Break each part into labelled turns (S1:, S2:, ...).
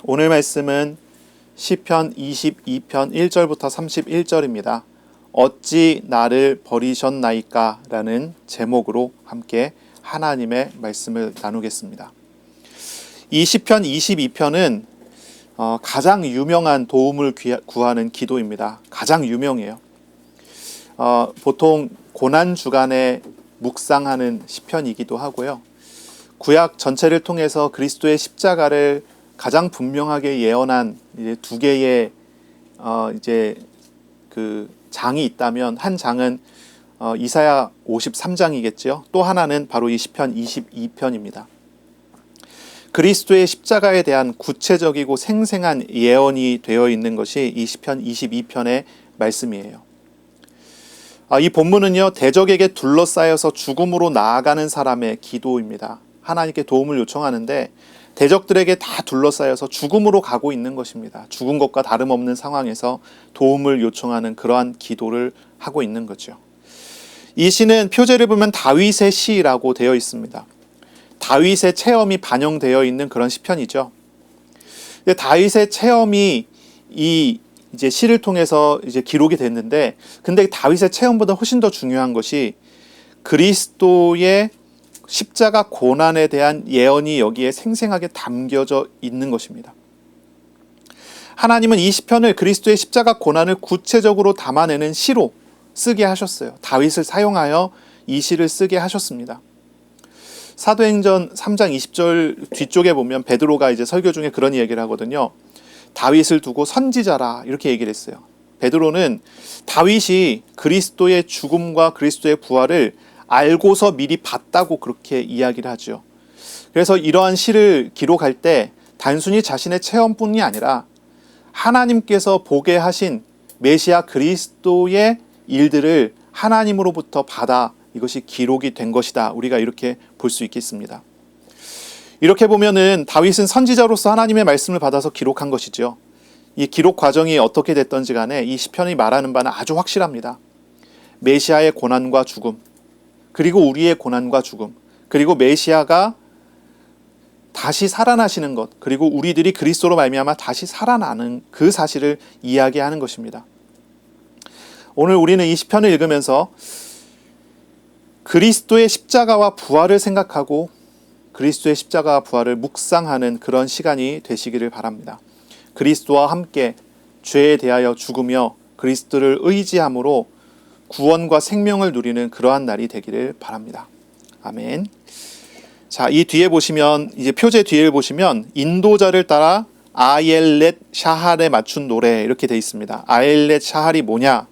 S1: 오늘 말씀은 시편 22편 1절부터 31절입니다. 어찌 나를 버리셨나이까? 라는 제목으로 함께 하나님의 말씀을 나누겠습니다. 이 시편 22편은 가장 유명한 도움을 구하는 기도입니다. 가장 유명해요. 보통 고난주간에 묵상하는 시편이기도 하고요. 구약 전체를 통해서 그리스도의 십자가를 가장 분명하게 예언한 이제 두 개의 그 장이 있다면 한 장은 이사야 53장이겠죠. 또 하나는 바로 이 시편 22편입니다. 그리스도의 십자가에 대한 구체적이고 생생한 예언이 되어 있는 것이 이 시편 22편의 말씀이에요. 이 본문은요, 대적에게 둘러싸여서 죽음으로 나아가는 사람의 기도입니다. 하나님께 도움을 요청하는데 대적들에게 다 둘러싸여서 죽음으로 가고 있는 것입니다. 죽은 것과 다름없는 상황에서 도움을 요청하는 그러한 기도를 하고 있는 거죠. 이 시는 표제를 보면 다윗의 시라고 되어 있습니다. 다윗의 체험이 반영되어 있는 그런 시편이죠. 다윗의 체험이 이제 시를 통해서 이제 기록이 됐는데, 근데 다윗의 체험보다 훨씬 더 중요한 것이 그리스도의 십자가 고난에 대한 예언이 여기에 생생하게 담겨져 있는 것입니다. 하나님은 이 시편을 그리스도의 십자가 고난을 구체적으로 담아내는 시로 쓰게 하셨어요. 다윗을 사용하여 이 시를 쓰게 하셨습니다. 사도행전 3장 20절 뒤쪽에 보면 베드로가 이제 설교 중에 그런 얘기를 하거든요. 다윗을 두고 선지자라 이렇게 얘기를 했어요. 베드로는 다윗이 그리스도의 죽음과 그리스도의 부활을 알고서 미리 봤다고 그렇게 이야기를 하죠. 그래서 이러한 시를 기록할 때 단순히 자신의 체험뿐이 아니라 하나님께서 보게 하신 메시아 그리스도의 일들을 하나님으로부터 받아 이것이 기록이 된 것이다. 우리가 이렇게 볼 수 있겠습니다. 이렇게 보면은 다윗은 선지자로서 하나님의 말씀을 받아서 기록한 것이죠. 이 기록 과정이 어떻게 됐던지 간에 이 시편이 말하는 바는 아주 확실합니다. 메시아의 고난과 죽음, 그리고 우리의 고난과 죽음, 그리고 메시아가 다시 살아나시는 것, 그리고 우리들이 그리스도로 말미암아 다시 살아나는 그 사실을 이야기하는 것입니다. 오늘 우리는 이 시편을 읽으면서 그리스도의 십자가와 부활을 생각하고 그리스도의 십자가와 부활을 묵상하는 그런 시간이 되시기를 바랍니다. 그리스도와 함께 죄에 대하여 죽으며 그리스도를 의지함으로 구원과 생명을 누리는 그러한 날이 되기를 바랍니다. 아멘. 자, 이 뒤에 보시면, 이제 표제 뒤에 보시면 인도자를 따라 아엘렛 샤할에 맞춘 노래 이렇게 되어 있습니다. 아엘렛 샤할이 뭐냐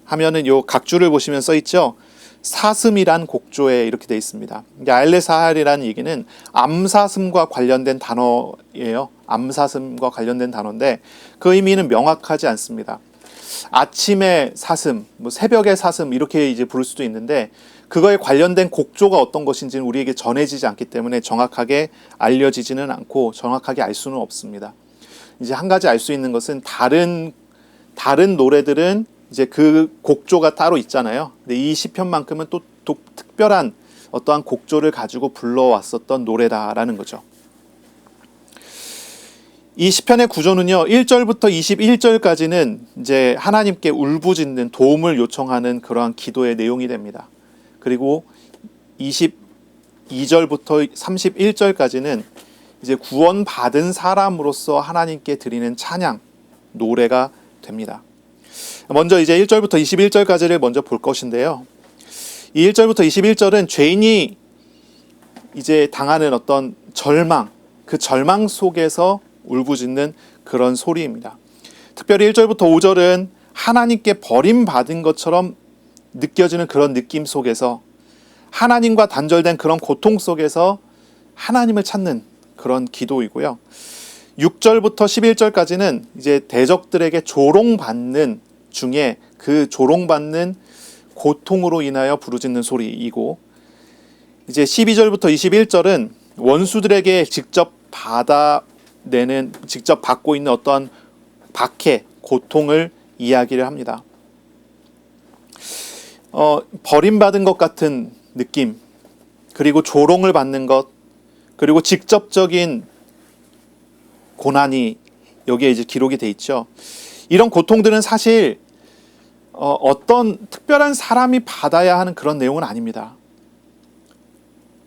S1: 하면은 요 각주를 보시면 써 있죠. 사슴이란 곡조에 이렇게 되어 있습니다. 아엘렛 샤할이라는 얘기는 암사슴과 관련된 단어예요. 암사슴과 관련된 단어인데 그 의미는 명확하지 않습니다. 아침의 사슴, 새벽의 사슴 이렇게 이제 부를 수도 있는데 그거에 관련된 곡조가 어떤 것인지는 우리에게 전해지지 않기 때문에 정확하게 알려지지는 않고 정확하게 알 수는 없습니다. 이제 한 가지 알 수 있는 것은 다른 노래들은 이제 그 곡조가 따로 있잖아요. 근데 이 시편만큼은 또 특별한 어떠한 곡조를 가지고 불러왔었던 노래다라는 거죠. 이 시편의 구조는요, 1절부터 21절까지는 이제 하나님께 울부짖는 도움을 요청하는 그러한 기도의 내용이 됩니다. 그리고 22절부터 31절까지는 이제 구원받은 사람으로서 하나님께 드리는 찬양, 노래가 됩니다. 먼저 이제 1절부터 21절까지를 먼저 볼 것인데요. 이 1절부터 21절은 죄인이 이제 당하는 어떤 절망, 그 절망 속에서 울부짖는 그런 소리입니다. 특별히 1절부터 5절은 하나님께 버림받은 것처럼 느껴지는 그런 느낌 속에서 하나님과 단절된 그런 고통 속에서 하나님을 찾는 그런 기도이고요. 6절부터 11절까지는 이제 대적들에게 조롱받는 중에 그 조롱받는 고통으로 인하여 부르짖는 소리이고, 이제 12절부터 21절은 원수들에게 직접 받고 있는 어떠한 박해, 고통을 이야기를 합니다. 버림받은 것 같은 느낌, 그리고 조롱을 받는 것, 그리고 직접적인 고난이 여기에 이제 기록이 돼 있죠. 이런 고통들은 사실 어떤 특별한 사람이 받아야 하는 그런 내용은 아닙니다.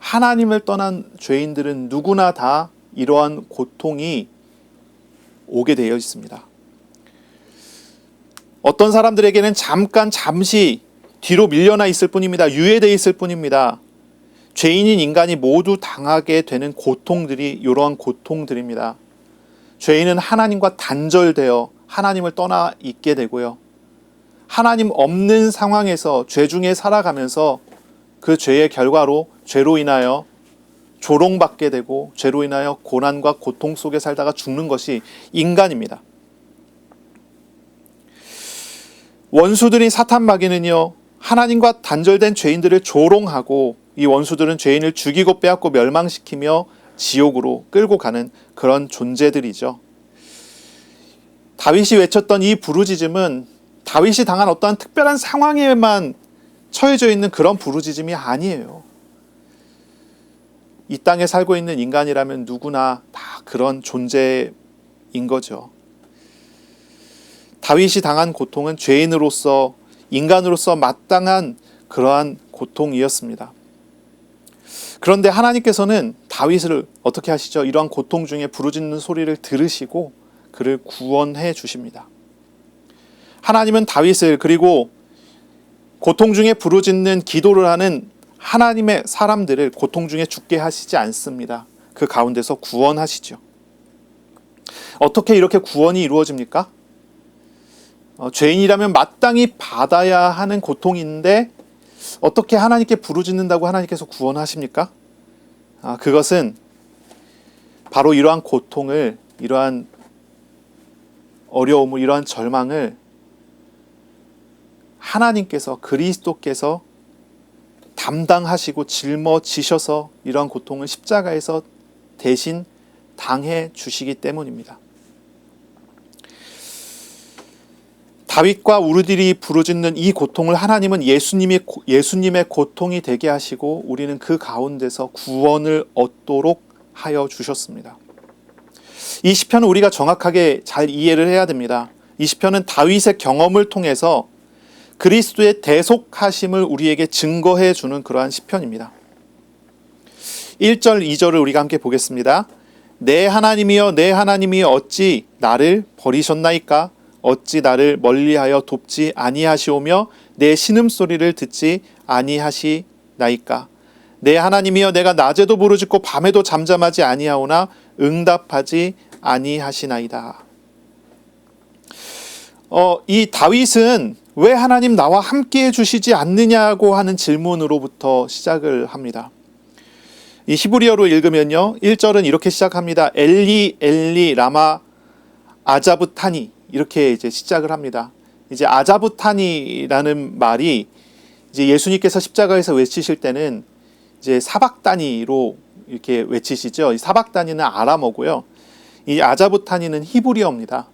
S1: 하나님을 떠난 죄인들은 누구나 다 이러한 고통이 오게 되어 있습니다. 어떤 사람들에게는 잠시 뒤로 밀려나 있을 뿐입니다. 유예되어 있을 뿐입니다. 죄인인 인간이 모두 당하게 되는 고통들이 이러한 고통들입니다. 죄인은 하나님과 단절되어 하나님을 떠나 있게 되고요. 하나님 없는 상황에서 죄 중에 살아가면서 그 죄의 결과로 죄로 인하여 조롱받게 되고 죄로 인하여 고난과 고통 속에 살다가 죽는 것이 인간입니다. 원수들인 사탄 마귀는요, 하나님과 단절된 죄인들을 조롱하고 이 원수들은 죄인을 죽이고 빼앗고 멸망시키며 지옥으로 끌고 가는 그런 존재들이죠. 다윗이 외쳤던 이 부르짖음은 다윗이 당한 어떠한 특별한 상황에만 처해져 있는 그런 부르짖음이 아니에요. 이 땅에 살고 있는 인간이라면 누구나 다 그런 존재인 거죠. 다윗이 당한 고통은 죄인으로서, 인간으로서 마땅한 그러한 고통이었습니다. 그런데 하나님께서는 다윗을 어떻게 하시죠? 이러한 고통 중에 부르짖는 소리를 들으시고 그를 구원해 주십니다. 하나님은 다윗을, 그리고 고통 중에 부르짖는 기도를 하는 하나님의 사람들을 고통 중에 죽게 하시지 않습니다. 그 가운데서 구원하시죠. 어떻게 이렇게 구원이 이루어집니까? 죄인이라면 마땅히 받아야 하는 고통인데 어떻게 하나님께 부르짖는다고 하나님께서 구원하십니까? 그것은 바로 이러한 고통을, 이러한 어려움을, 이러한 절망을 하나님께서, 그리스도께서 담당하시고 짊어지셔서 이러한 고통을 십자가에서 대신 당해 주시기 때문입니다. 다윗과 우리들이 부르짖는 이 고통을 하나님은 예수님의 고통이 되게 하시고 우리는 그 가운데서 구원을 얻도록 하여 주셨습니다. 이 시편은 우리가 정확하게 잘 이해를 해야 됩니다. 이 시편은 다윗의 경험을 통해서 그리스도의 대속하심을 우리에게 증거해 주는 그러한 시편입니다. 1절, 2절을 우리가 함께 보겠습니다. 내 하나님이여 내 하나님이 어찌 나를 버리셨나이까? 어찌 나를 멀리하여 돕지 아니하시오며 내 신음소리를 듣지 아니하시나이까? 내 하나님이여 내가 낮에도 부르짖고 밤에도 잠잠하지 아니하오나 응답하지 아니하시나이다. 이 다윗은 왜 하나님 나와 함께 해주시지 않느냐고 하는 질문으로부터 시작을 합니다. 이 히브리어로 읽으면요, 1절은 이렇게 시작합니다. 엘리 엘리 라마 아자부타니, 이렇게 이제 시작을 합니다. 이제 아자부타니라는 말이 이제 예수님께서 십자가에서 외치실 때는 이제 사박다니로 이렇게 외치시죠. 이 사박다니는 아람어고요. 이 아자부타니는 히브리어입니다.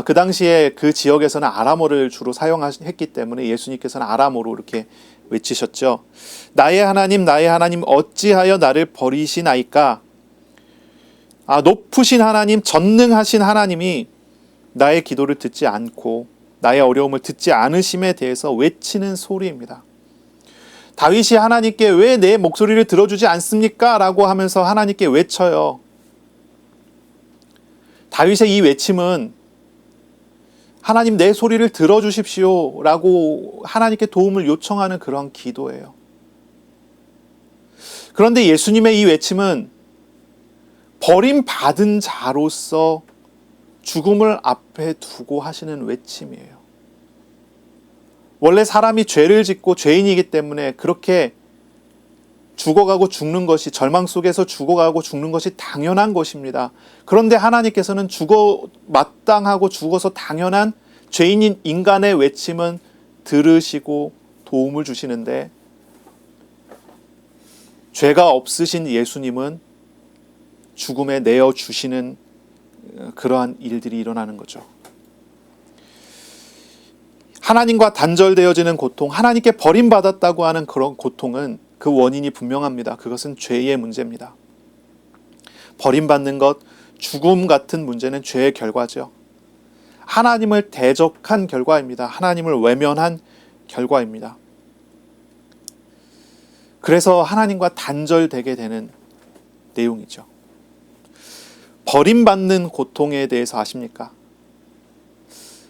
S1: 그 당시에 그 지역에서는 아람어를 주로 사용했기 때문에 예수님께서는 아람어로 이렇게 외치셨죠. 나의 하나님 어찌하여 나를 버리시나이까? 높으신 하나님, 전능하신 하나님이 나의 기도를 듣지 않고 나의 어려움을 듣지 않으심에 대해서 외치는 소리입니다. 다윗이 하나님께 왜 내 목소리를 들어주지 않습니까? 라고 하면서 하나님께 외쳐요. 다윗의 이 외침은 하나님 내 소리를 들어주십시오 라고 하나님께 도움을 요청하는 그런 기도예요. 그런데 예수님의 이 외침은 버림받은 자로서 죽음을 앞에 두고 하시는 외침이에요. 원래 사람이 죄를 짓고 죄인이기 때문에 그렇게 죽어가고 죽는 것이, 절망 속에서 죽어가고 죽는 것이 당연한 것입니다. 그런데 하나님께서는 마땅하고 죽어서 당연한 죄인인 인간의 외침은 들으시고 도움을 주시는데, 죄가 없으신 예수님은 죽음에 내어주시는 그러한 일들이 일어나는 거죠. 하나님과 단절되어지는 고통, 하나님께 버림받았다고 하는 그런 고통은 그 원인이 분명합니다. 그것은 죄의 문제입니다. 버림받는 것, 죽음 같은 문제는 죄의 결과죠. 하나님을 대적한 결과입니다. 하나님을 외면한 결과입니다. 그래서 하나님과 단절되게 되는 내용이죠. 버림받는 고통에 대해서 아십니까?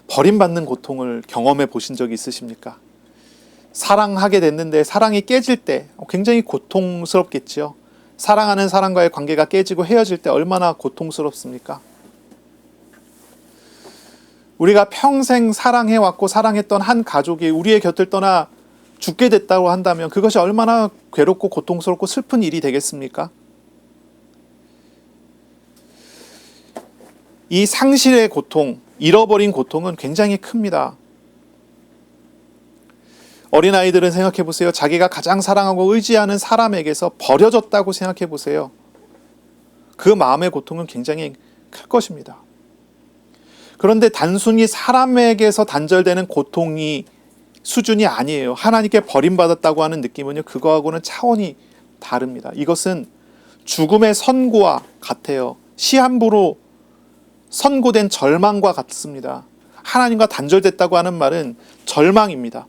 S1: 버림받는 고통을 경험해 보신 적이 있으십니까? 사랑하게 됐는데 사랑이 깨질 때 굉장히 고통스럽겠지요. 사랑하는 사람과의 관계가 깨지고 헤어질 때 얼마나 고통스럽습니까? 우리가 평생 사랑해왔고 사랑했던 한 가족이 우리의 곁을 떠나 죽게 됐다고 한다면 그것이 얼마나 괴롭고 고통스럽고 슬픈 일이 되겠습니까? 이 상실의 고통, 잃어버린 고통은 굉장히 큽니다. 어린아이들은 생각해 보세요. 자기가 가장 사랑하고 의지하는 사람에게서 버려졌다고 생각해 보세요. 그 마음의 고통은 굉장히 클 것입니다. 그런데 단순히 사람에게서 단절되는 고통이 수준이 아니에요. 하나님께 버림받았다고 하는 느낌은요, 그거하고는 차원이 다릅니다. 이것은 죽음의 선고와 같아요. 시한부로 선고된 절망과 같습니다. 하나님과 단절됐다고 하는 말은 절망입니다.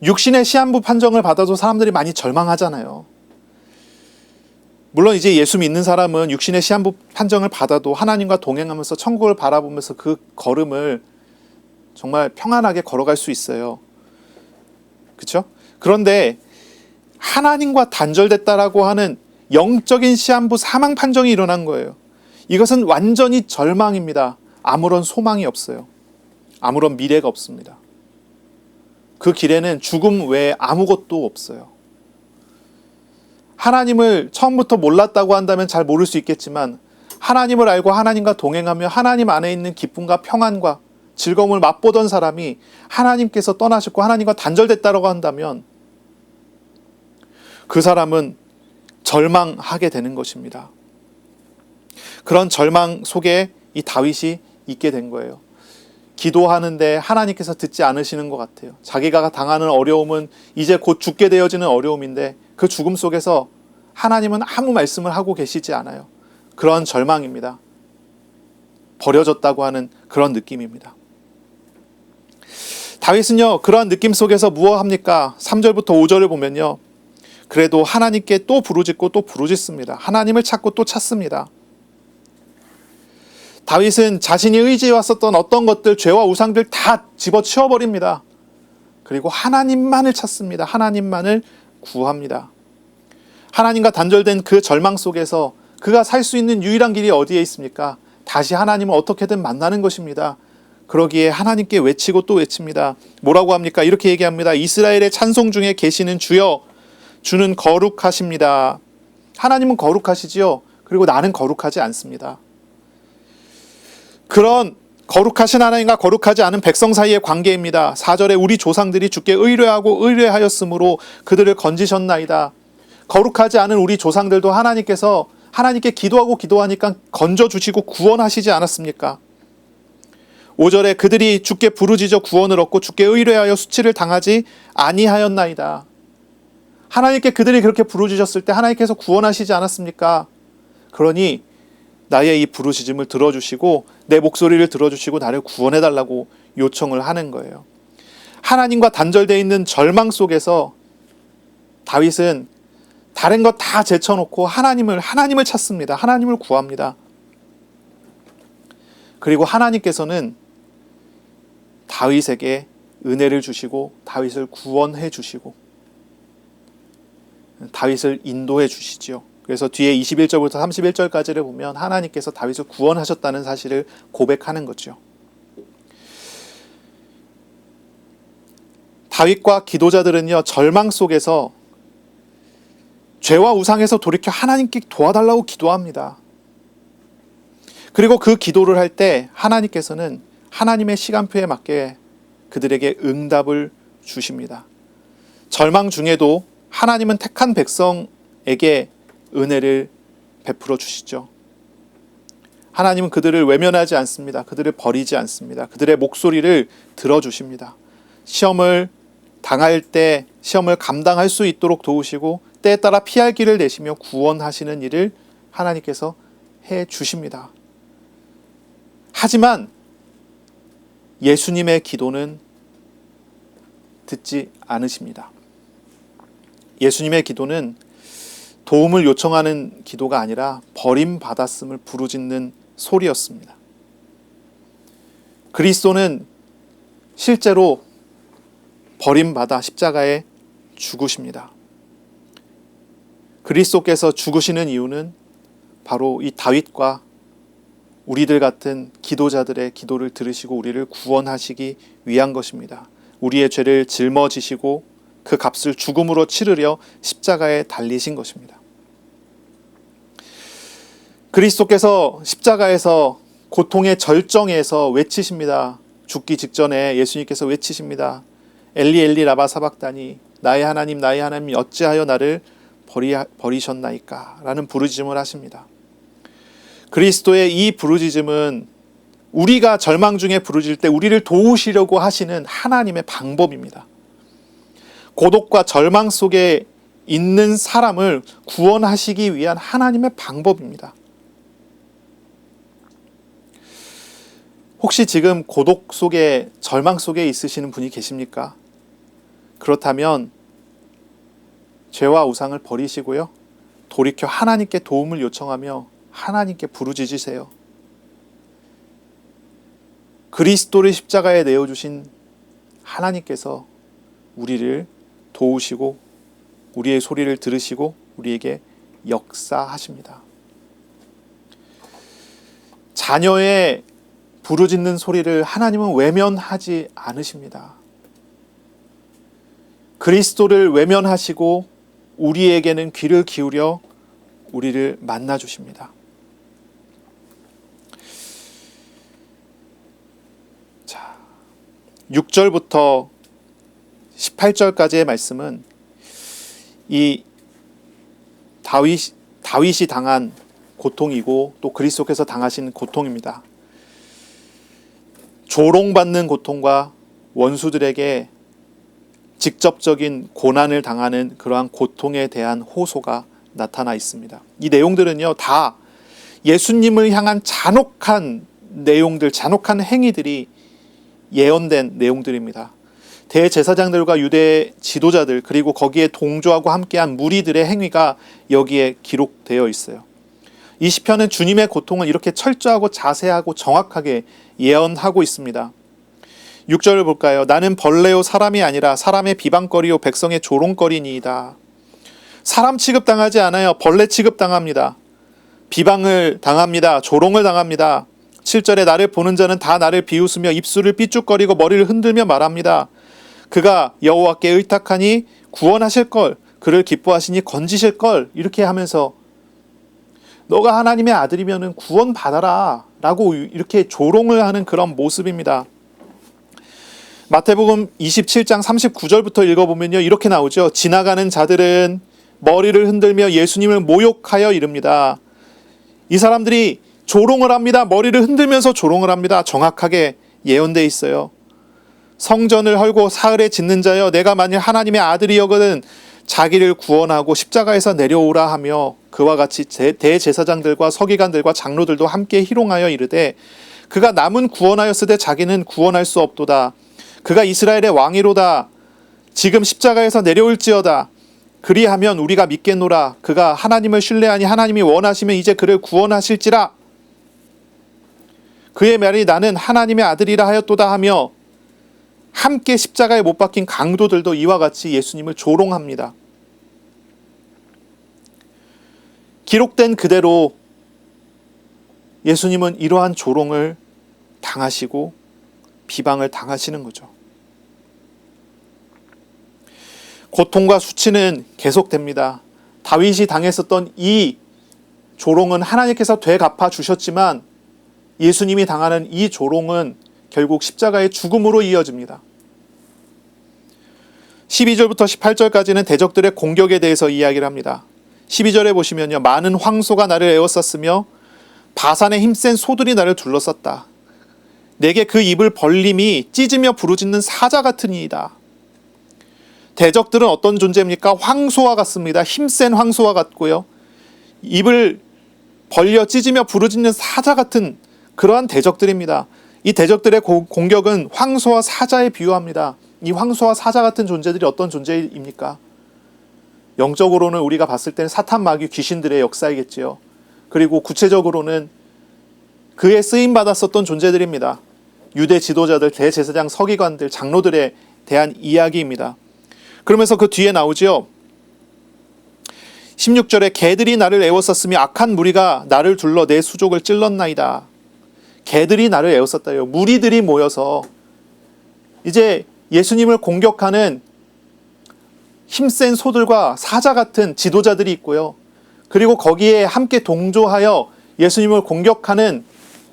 S1: 육신의 시한부 판정을 받아도 사람들이 많이 절망하잖아요. 물론 이제 예수 믿는 사람은 육신의 시한부 판정을 받아도 하나님과 동행하면서 천국을 바라보면서 그 걸음을 정말 평안하게 걸어갈 수 있어요. 그렇죠? 그런데 하나님과 단절됐다라고 하는 영적인 시한부 사망 판정이 일어난 거예요. 이것은 완전히 절망입니다. 아무런 소망이 없어요. 아무런 미래가 없습니다. 그 길에는 죽음 외에 아무것도 없어요. 하나님을 처음부터 몰랐다고 한다면 잘 모를 수 있겠지만 하나님을 알고 하나님과 동행하며 하나님 안에 있는 기쁨과 평안과 즐거움을 맛보던 사람이 하나님께서 떠나셨고 하나님과 단절됐다고 한다면 그 사람은 절망하게 되는 것입니다. 그런 절망 속에 이 다윗이 있게 된 거예요. 기도하는데 하나님께서 듣지 않으시는 것 같아요. 자기가 당하는 어려움은 이제 곧 죽게 되어지는 어려움인데 그 죽음 속에서 하나님은 아무 말씀을 하고 계시지 않아요. 그런 절망입니다. 버려졌다고 하는 그런 느낌입니다. 다윗은요, 그러한 느낌 속에서 무엇합니까? 3절부터 5절을 보면요, 그래도 하나님께 또 부르짖고 또 부르짖습니다. 하나님을 찾고 또 찾습니다. 다윗은 자신이 의지해왔었던 어떤 것들, 죄와 우상들 다 집어치워버립니다. 그리고 하나님만을 찾습니다. 하나님만을 구합니다. 하나님과 단절된 그 절망 속에서 그가 살 수 있는 유일한 길이 어디에 있습니까? 다시 하나님을 어떻게든 만나는 것입니다. 그러기에 하나님께 외치고 또 외칩니다. 뭐라고 합니까? 이렇게 얘기합니다. 이스라엘의 찬송 중에 계시는 주여, 주는 거룩하십니다. 하나님은 거룩하시지요. 그리고 나는 거룩하지 않습니다. 그런 거룩하신 하나님과 거룩하지 않은 백성 사이의 관계입니다. 4절에 우리 조상들이 주께 의뢰하고 의뢰하였으므로 그들을 건지셨나이다. 거룩하지 않은 우리 조상들도 하나님께서 하나님께 기도하고 기도하니까 건져주시고 구원하시지 않았습니까? 5절에 그들이 주께 부르짖어 구원을 얻고 주께 의뢰하여 수치를 당하지 아니하였나이다. 하나님께 그들이 그렇게 부르짖었을 때 하나님께서 구원하시지 않았습니까? 그러니 나의 이 부르짖음을 들어주시고 내 목소리를 들어주시고 나를 구원해달라고 요청을 하는 거예요. 하나님과 단절되어 있는 절망 속에서 다윗은 다른 것 다 제쳐놓고 하나님을 찾습니다. 하나님을 구합니다. 그리고 하나님께서는 다윗에게 은혜를 주시고 다윗을 구원해 주시고 다윗을 인도해 주시죠. 그래서 뒤에 21절부터 31절까지를 보면 하나님께서 다윗을 구원하셨다는 사실을 고백하는 거죠. 다윗과 기도자들은요, 절망 속에서 죄와 우상에서 돌이켜 하나님께 도와달라고 기도합니다. 그리고 그 기도를 할 때 하나님께서는 하나님의 시간표에 맞게 그들에게 응답을 주십니다. 절망 중에도 하나님은 택한 백성에게 은혜를 베풀어 주시죠. 하나님은 그들을 외면하지 않습니다. 그들을 버리지 않습니다. 그들의 목소리를 들어주십니다. 시험을 당할 때 시험을 감당할 수 있도록 도우시고 때에 따라 피할 길을 내시며 구원하시는 일을 하나님께서 해 주십니다. 하지만 예수님의 기도는 듣지 않으십니다. 예수님의 기도는 도움을 요청하는 기도가 아니라 버림받았음을 부르짖는 소리였습니다. 그리스도는 실제로 버림받아 십자가에 죽으십니다. 그리스도께서 죽으시는 이유는 바로 이 다윗과 우리들 같은 기도자들의 기도를 들으시고 우리를 구원하시기 위한 것입니다. 우리의 죄를 짊어지시고 그 값을 죽음으로 치르려 십자가에 달리신 것입니다. 그리스도께서 십자가에서 고통의 절정에서 외치십니다. 죽기 직전에 예수님께서 외치십니다. 엘리 엘리 라마 사박다니, 나의 하나님 어찌하여 나를 버리셨나이까 라는 부르짖음을 하십니다. 그리스도의 이 부르짖음은 우리가 절망 중에 부르짖을 때 우리를 도우시려고 하시는 하나님의 방법입니다. 고독과 절망 속에 있는 사람을 구원하시기 위한 하나님의 방법입니다. 혹시 지금 고독 속에, 절망 속에 있으시는 분이 계십니까? 그렇다면 죄와 우상을 버리시고요, 돌이켜 하나님께 도움을 요청하며 하나님께 부르짖으세요. 그리스도를 십자가에 내어주신 하나님께서 우리를 도우시고 우리의 소리를 들으시고 우리에게 역사하십니다. 자녀의 부르짖는 소리를 하나님은 외면하지 않으십니다. 그리스도를 외면하시고 우리에게는 귀를 기울여 우리를 만나주십니다. 자, 6절부터 18절까지의 말씀은 이 다윗이 당한 고통이고 또 그리스도께서 당하신 고통입니다. 조롱받는 고통과 원수들에게 직접적인 고난을 당하는 그러한 고통에 대한 호소가 나타나 있습니다. 이 내용들은요, 다 예수님을 향한 잔혹한 내용들, 잔혹한 행위들이 예언된 내용들입니다. 대제사장들과 유대 지도자들, 그리고 거기에 동조하고 함께한 무리들의 행위가 여기에 기록되어 있어요. 이 시편은 주님의 고통을 이렇게 철저하고 자세하고 정확하게 예언하고 있습니다. 6절을 볼까요? 나는 벌레요 사람이 아니라 사람의 비방거리요 백성의 조롱거리니이다. 사람 취급당하지 않아요. 벌레 취급당합니다. 비방을 당합니다. 조롱을 당합니다. 7절에 나를 보는 자는 다 나를 비웃으며 입술을 삐죽거리고 머리를 흔들며 말합니다. 그가 여호와께 의탁하니 구원하실 걸, 그를 기뻐하시니 건지실 걸, 이렇게 하면서 너가 하나님의 아들이면 구원 받아라 라고 이렇게 조롱을 하는 그런 모습입니다. 마태복음 27장 39절부터 읽어보면요, 이렇게 나오죠. 지나가는 자들은 머리를 흔들며 예수님을 모욕하여 이릅니다. 이 사람들이 조롱을 합니다. 머리를 흔들면서 조롱을 합니다. 정확하게 예언되어 있어요. 성전을 헐고 사흘에 짓는 자여, 내가 만일 하나님의 아들이여거든 자기를 구원하고 십자가에서 내려오라 하며 그와 같이 대제사장들과 서기관들과 장로들도 함께 희롱하여 이르되 그가 남은 구원하였으되 자기는 구원할 수 없도다. 그가 이스라엘의 왕이로다. 지금 십자가에서 내려올지어다. 그리하면 우리가 믿겠노라. 그가 하나님을 신뢰하니 하나님이 원하시면 이제 그를 구원하실지라. 그의 말이 나는 하나님의 아들이라 하였도다 하며 함께 십자가에 못 박힌 강도들도 이와 같이 예수님을 조롱합니다. 기록된 그대로 예수님은 이러한 조롱을 당하시고 비방을 당하시는 거죠. 고통과 수치는 계속됩니다. 다윗이 당했었던 이 조롱은 하나님께서 되갚아 주셨지만 예수님이 당하는 이 조롱은 결국 십자가의 죽음으로 이어집니다. 12절부터 18절까지는 대적들의 공격에 대해서 이야기를 합니다. 12절에 보시면요, 많은 황소가 나를 에워쌌으며 바산의 힘센 소들이 나를 둘러쌌다. 내게 그 입을 벌림이 찢으며 부르짖는 사자 같으니이다. 대적들은 어떤 존재입니까? 황소와 같습니다. 힘센 황소와 같고요, 입을 벌려 찢으며 부르짖는 사자 같은 그러한 대적들입니다. 이 대적들의 공격은 황소와 사자에 비유합니다. 이 황소와 사자 같은 존재들이 어떤 존재입니까? 영적으로는 우리가 봤을 때는 사탄, 마귀, 귀신들의 역사이겠지요. 그리고 구체적으로는 그의 쓰임받았었던 존재들입니다. 유대 지도자들, 대제사장, 서기관들, 장로들에 대한 이야기입니다. 그러면서 그 뒤에 나오죠. 16절에 개들이 나를 애워쌌으며 악한 무리가 나를 둘러 내 수족을 찔렀나이다. 개들이 나를 애워쌌다요. 무리들이 모여서 이제 예수님을 공격하는 힘센 소들과 사자 같은 지도자들이 있고요. 그리고 거기에 함께 동조하여 예수님을 공격하는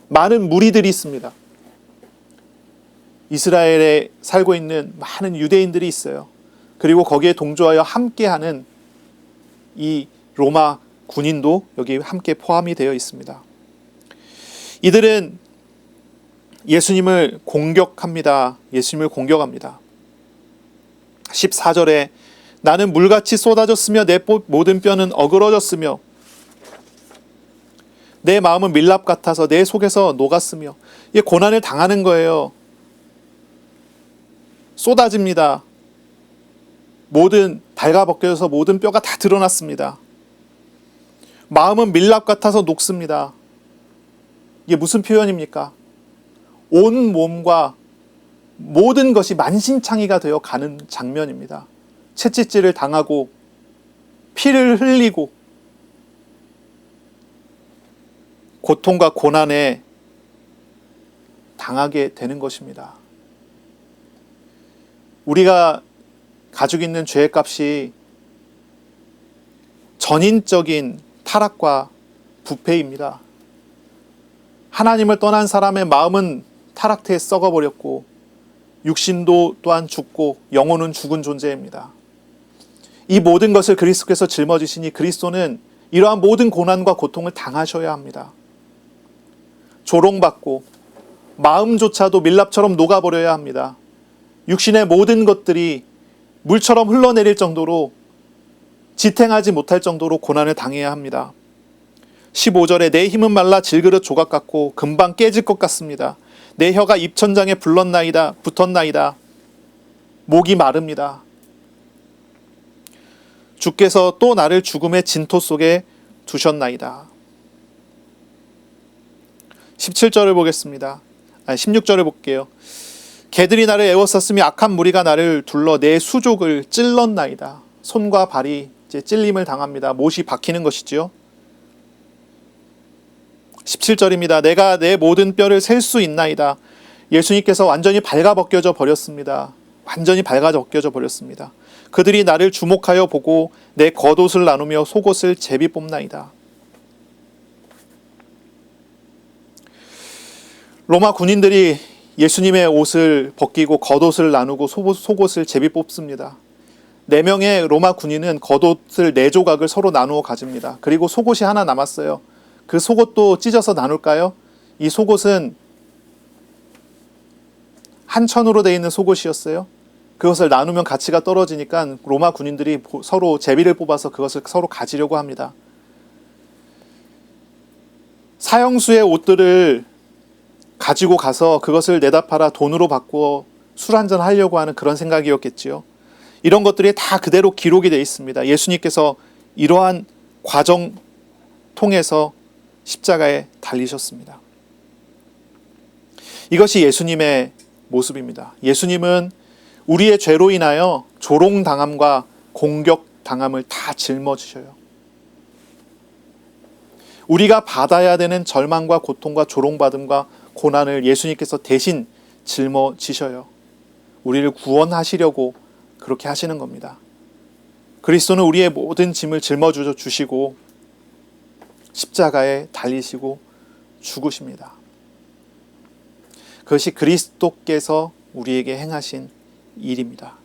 S1: 많은 무리들이 있습니다. 이스라엘에 살고 있는 많은 유대인들이 있어요. 그리고 거기에 동조하여 함께하는 이 로마 군인도 여기 함께 포함이 되어 있습니다. 이들은 예수님을 공격합니다. 예수님을 공격합니다. 14절에 나는 물같이 쏟아졌으며 내 모든 뼈는 어그러졌으며 내 마음은 밀랍 같아서 내 속에서 녹았으며, 이게 고난을 당하는 거예요. 쏟아집니다. 모든 발가벗겨져서 모든 뼈가 다 드러났습니다. 마음은 밀랍 같아서 녹습니다. 이게 무슨 표현입니까? 온 몸과 모든 것이 만신창이가 되어 가는 장면입니다. 채찍질을 당하고 피를 흘리고 고통과 고난에 당하게 되는 것입니다. 우리가 가지고 있는 죄의 값이 전인적인 타락과 부패입니다. 하나님을 떠난 사람의 마음은 타락태에 썩어버렸고 육신도 또한 죽고 영혼은 죽은 존재입니다. 이 모든 것을 그리스도께서 짊어지시니 그리스도는 이러한 모든 고난과 고통을 당하셔야 합니다. 조롱받고 마음조차도 밀랍처럼 녹아버려야 합니다. 육신의 모든 것들이 물처럼 흘러내릴 정도로 지탱하지 못할 정도로 고난을 당해야 합니다. 15절에 내 힘은 말라 질그릇 조각 같고 금방 깨질 것 같습니다. 내 혀가 입천장에 붙었나이다. 목이 마릅니다. 주께서 또 나를 죽음의 진토 속에 두셨나이다. 17절을 보겠습니다. 16절을 볼게요. 개들이 나를 애워쌌으며 악한 무리가 나를 둘러 내 수족을 찔렀나이다. 손과 발이 이제 찔림을 당합니다. 못이 박히는 것이지요. 17절입니다. 내가 내 모든 뼈를 셀 수 있나이다. 예수님께서 완전히 발가벗겨져 버렸습니다. 완전히 발가벗겨져 버렸습니다. 그들이 나를 주목하여 보고 내 겉옷을 나누며 속옷을 제비 뽑나이다. 로마 군인들이 예수님의 옷을 벗기고 겉옷을 나누고 속옷을 제비 뽑습니다. 4명의 로마 군인은 겉옷을 4조각을 서로 나누어 가집니다. 그리고 속옷이 하나 남았어요. 그 속옷도 찢어서 나눌까요? 이 속옷은 한 천으로 되어 있는 속옷이었어요. 그것을 나누면 가치가 떨어지니까 로마 군인들이 서로 제비를 뽑아서 그것을 서로 가지려고 합니다. 사형수의 옷들을 가지고 가서 그것을 내다 팔아 돈으로 바꾸어 술 한잔 하려고 하는 그런 생각이었겠지요. 이런 것들이 다 그대로 기록이 되어 있습니다. 예수님께서 이러한 과정 통해서 십자가에 달리셨습니다. 이것이 예수님의 모습입니다. 예수님은 우리의 죄로 인하여 조롱당함과 공격당함을 다 짊어지셔요. 우리가 받아야 되는 절망과 고통과 조롱받음과 고난을 예수님께서 대신 짊어지셔요. 우리를 구원하시려고 그렇게 하시는 겁니다. 그리스도는 우리의 모든 짐을 짊어주시고 십자가에 달리시고 죽으십니다. 그것이 그리스도께서 우리에게 행하신 일입니다.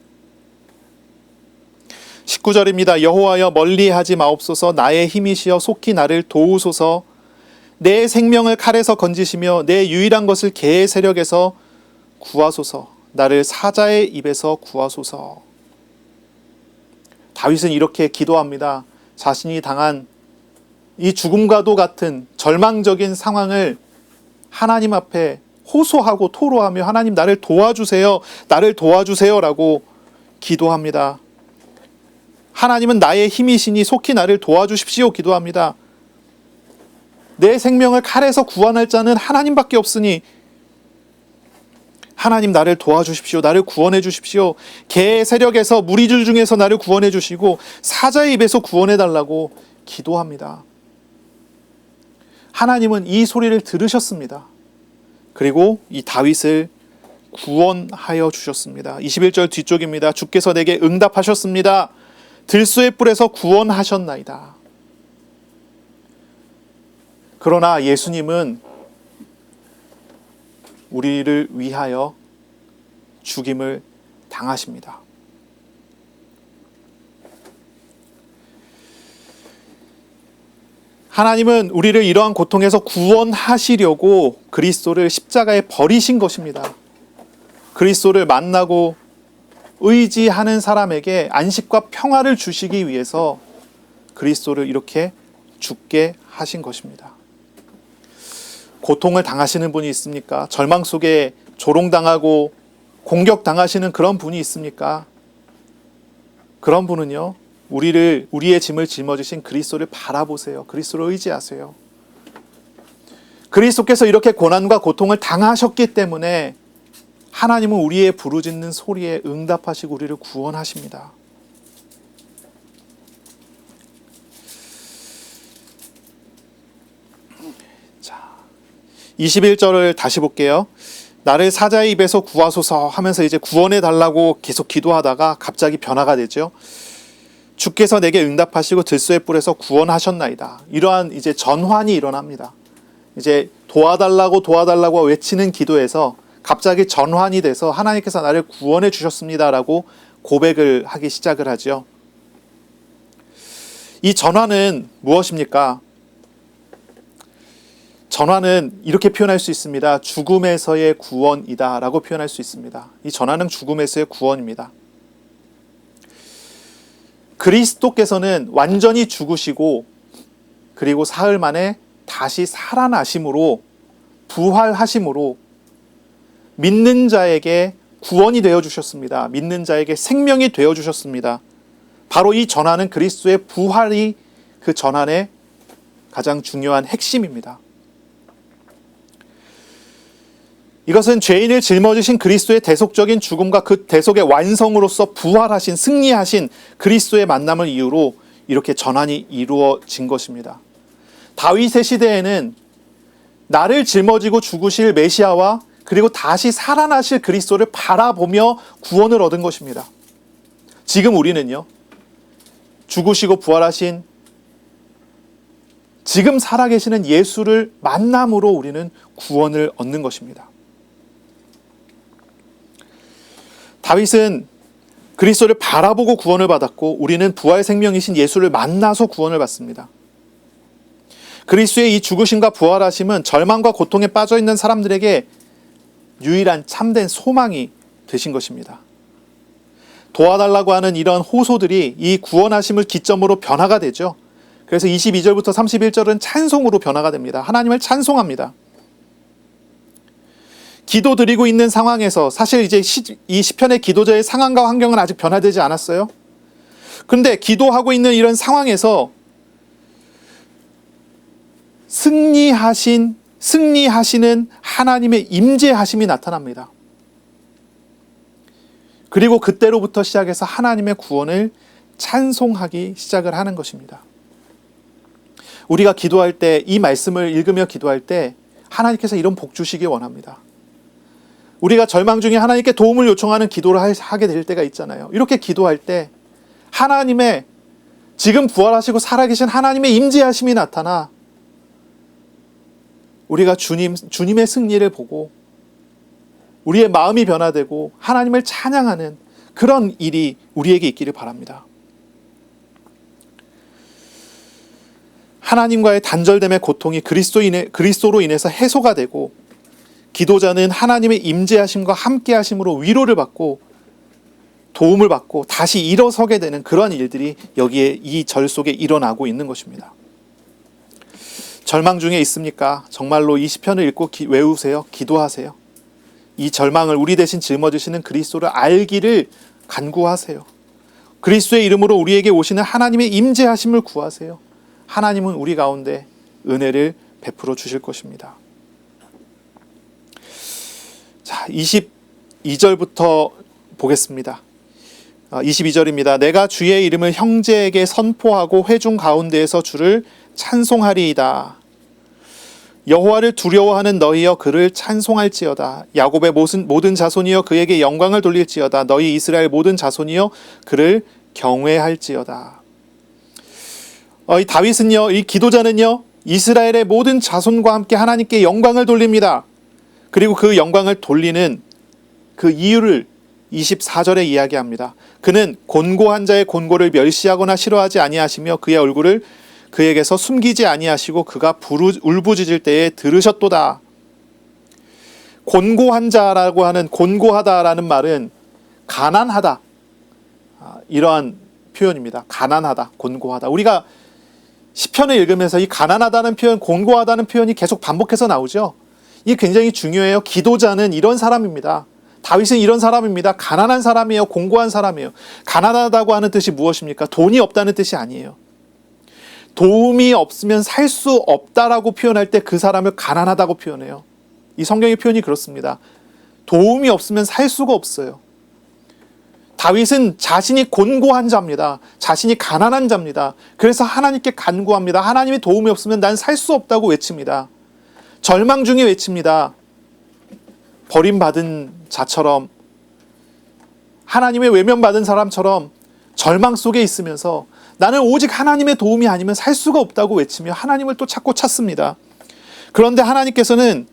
S1: 19절입니다. 여호와여 멀리하지 마옵소서. 나의 힘이시여 속히 나를 도우소서. 내 생명을 칼에서 건지시며 내 유일한 것을 개의 세력에서 구하소서. 나를 사자의 입에서 구하소서. 다윗은 이렇게 기도합니다. 자신이 당한 이 죽음과도 같은 절망적인 상황을 하나님 앞에 호소하고 토로하며 하나님 나를 도와주세요, 나를 도와주세요라고 기도합니다. 하나님은 나의 힘이시니 속히 나를 도와주십시오 기도합니다. 내 생명을 칼에서 구원할 자는 하나님밖에 없으니 하나님 나를 도와주십시오, 나를 구원해 주십시오. 개의 세력에서 무리들 중에서 나를 구원해 주시고 사자의 입에서 구원해 달라고 기도합니다. 하나님은 이 소리를 들으셨습니다. 그리고 이 다윗을 구원하여 주셨습니다. 21절 뒤쪽입니다. 주께서 내게 응답하셨습니다. 들소의 뿔에서 구원하셨나이다. 그러나 예수님은 우리를 위하여 죽임을 당하십니다. 하나님은 우리를 이러한 고통에서 구원하시려고 그리스도를 십자가에 버리신 것입니다. 그리스도를 만나고 의지하는 사람에게 안식과 평화를 주시기 위해서 그리스도를 이렇게 죽게 하신 것입니다. 고통을 당하시는 분이 있습니까? 절망 속에 조롱당하고 공격당하시는 그런 분이 있습니까? 그런 분은요, 우리의 짐을 짊어지신 그리스도를 바라보세요. 그리스도를 의지하세요. 그리스도께서 이렇게 고난과 고통을 당하셨기 때문에 하나님은 우리의 부르짖는 소리에 응답하시고 우리를 구원하십니다. 자, 21절을 다시 볼게요. 나를 사자의 입에서 구하소서 하면서 이제 구원해 달라고 계속 기도하다가 갑자기 변화가 되죠. 주께서 내게 응답하시고 들소의 뿔에서 구원하셨나이다. 이러한 이제 전환이 일어납니다. 이제 도와달라고 외치는 기도에서 갑자기 전환이 돼서 하나님께서 나를 구원해 주셨습니다라고 고백을 하기 시작을 하죠. 이 전환은 무엇입니까? 전환은 이렇게 표현할 수 있습니다. 죽음에서의 구원이다 라고 표현할 수 있습니다. 이 전환은 죽음에서의 구원입니다. 그리스도께서는 완전히 죽으시고 그리고 사흘 만에 다시 살아나심으로, 부활하심으로 믿는 자에게 구원이 되어주셨습니다. 믿는 자에게 생명이 되어주셨습니다. 바로 이 전환은 그리스도의 부활이 그 전환의 가장 중요한 핵심입니다. 이것은 죄인을 짊어지신 그리스도의 대속적인 죽음과 그 대속의 완성으로서 부활하신, 승리하신 그리스도의 만남을 이유로 이렇게 전환이 이루어진 것입니다. 다윗의 시대에는 나를 짊어지고 죽으실 메시아와 그리고 다시 살아나실 그리스도를 바라보며 구원을 얻은 것입니다. 지금 우리는요, 죽으시고 부활하신 지금 살아계시는 예수를 만남으로 우리는 구원을 얻는 것입니다. 다윗은 그리스도를 바라보고 구원을 받았고 우리는 부활 생명이신 예수를 만나서 구원을 받습니다. 그리스도의 이 죽으심과 부활하심은 절망과 고통에 빠져있는 사람들에게 유일한 참된 소망이 되신 것입니다. 도와달라고 하는 이런 호소들이 이 구원하심을 기점으로 변화가 되죠. 그래서 22절부터 31절은 찬송으로 변화가 됩니다. 하나님을 찬송합니다. 기도드리고 있는 상황에서 사실 이제 이 시편의 기도자의 상황과 환경은 아직 변화되지 않았어요. 그런데 기도하고 있는 이런 상황에서 승리하시는 하나님의 임재하심이 나타납니다. 그리고 그때로부터 시작해서 하나님의 구원을 찬송하기 시작을 하는 것입니다. 우리가 기도할 때, 이 말씀을 읽으며 기도할 때 하나님께서 이런 복 주시기 원합니다. 우리가 절망 중에 하나님께 도움을 요청하는 기도를 하게 될 때가 있잖아요. 이렇게 기도할 때 하나님의, 지금 부활하시고 살아계신 하나님의 임재하심이 나타나 우리가 주님의 승리를 보고 우리의 마음이 변화되고 하나님을 찬양하는 그런 일이 우리에게 있기를 바랍니다. 하나님과의 단절됨의 고통이 그리스도로 인해서 해소가 되고 기도자는 하나님의 임재하심과 함께하심으로 위로를 받고 도움을 받고 다시 일어서게 되는 그러한 일들이 여기에 이 절 속에 일어나고 있는 것입니다. 절망 중에 있습니까? 정말로 이 시편을 읽고 외우세요. 기도하세요. 이 절망을 우리 대신 짊어지시는 그리스도를 알기를 간구하세요. 그리스도의 이름으로 우리에게 오시는 하나님의 임재하심을 구하세요. 하나님은 우리 가운데 은혜를 베풀어 주실 것입니다. 자, 22절부터 보겠습니다. 22절입니다. 내가 주의 이름을 형제에게 선포하고 회중 가운데에서 주를 찬송하리이다. 여호와를 두려워하는 너희여 그를 찬송할지어다. 야곱의 모든 자손이여 그에게 영광을 돌릴지어다. 너희 이스라엘 모든 자손이여 그를 경외할지어다. 이 다윗은요, 이 기도자는요, 이스라엘의 모든 자손과 함께 하나님께 영광을 돌립니다. 그리고 그 영광을 돌리는 그 이유를 24절에 이야기합니다. 그는 곤고한 자의 곤고를 멸시하거나 싫어하지 아니하시며 그의 얼굴을 그에게서 숨기지 아니하시고 그가 울부짖을 때에 들으셨도다. 곤고한 자라고 하는, 곤고하다라는 말은 가난하다, 이러한 표현입니다. 가난하다, 곤고하다. 우리가 시편을 읽으면서 이 가난하다는 표현, 곤고하다는 표현이 계속 반복해서 나오죠. 이게 굉장히 중요해요. 기도자는 이런 사람입니다. 다윗은 이런 사람입니다. 가난한 사람이에요. 곤고한 사람이에요. 가난하다고 하는 뜻이 무엇입니까? 돈이 없다는 뜻이 아니에요. 도움이 없으면 살 수 없다라고 표현할 때 그 사람을 가난하다고 표현해요. 이 성경의 표현이 그렇습니다. 도움이 없으면 살 수가 없어요. 다윗은 자신이 곤고한 자입니다. 자신이 가난한 자입니다. 그래서 하나님께 간구합니다. 하나님의 도움이 없으면 난 살 수 없다고 외칩니다. 절망 중에 외칩니다. 버림받은 자처럼, 하나님의 외면받은 사람처럼 절망 속에 있으면서 나는 오직 하나님의 도움이 아니면 살 수가 없다고 외치며 하나님을 또 찾습니다. 그런데 하나님께서는